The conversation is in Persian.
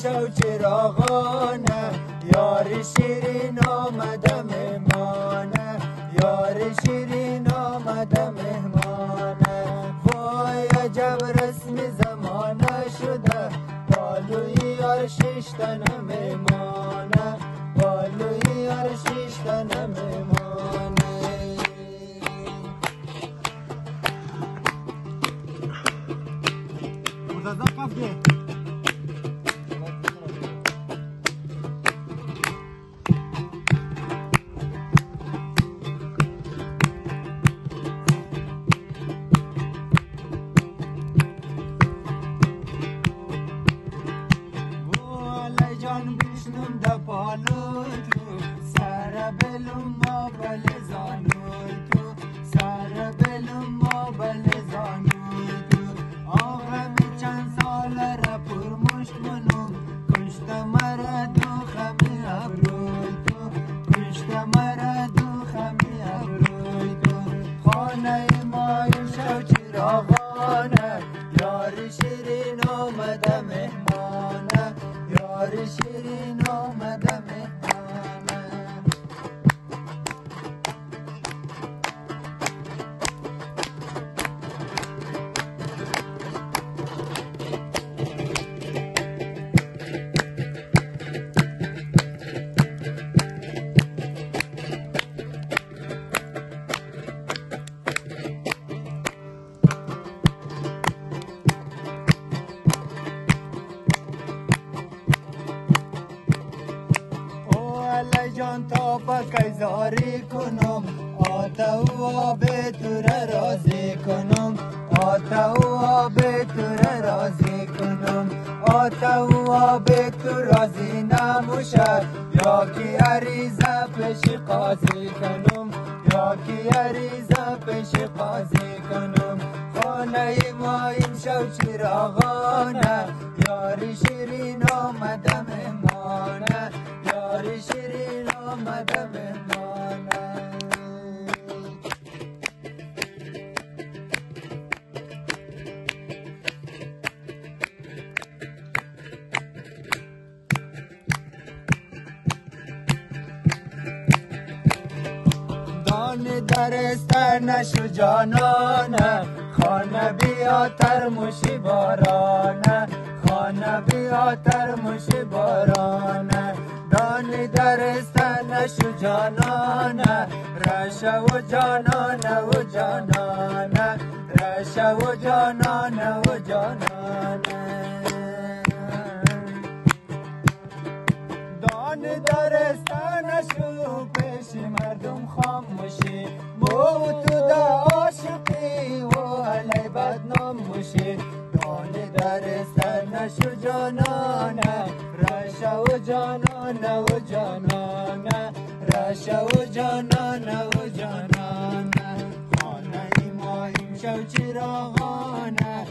شو چراغانه یار شیرین آمده مهمانه یار شیرین آمده مهمانه وای عجب رسم زمانه شده بالوی یار شیشتن مهمانه بالوی یار شیشتن مهمانه جان بشنم دا پالو تو سر بلوم ما بل زانوی تو سر بلوم ما بل زانوی تو آغمی چند سال را پرمشت منم کشت مرا دو خمی ابروی تو کشت مرا دو خمی ابروی تو خانه ما شو چراغانه یار شیرین آمده مهمانه یار شیرین آمده مهمانه جان تا پکی زاری کنم آتا و آب تو را راضی کنم آتا و آب تو را راضی کنم آتا و آب تو راضی نموشد یا کی عریضه پیش قاضی کنم یا کی عریضه پیش قاضی کنم خانه ما این شو چراغانه یار شیرین آمده مهمانه یار شیرین آمده مهمانه دان درسته نشو جانانه خانه بیا ترموشی بارانه خانه بیا ترموشی بارانه دان درسته نشو جانانه رشه و جانانه و جانانه رشه و جانانه و جانانه دان درسته نشو پیش مردم خاموشی مو تو دا عاشقی و علی بدنام موشی دان درسته نشو جانانه رشه و جانانه و جانانه رشه و جانانه و جانانه خانه ما این شو چراغانه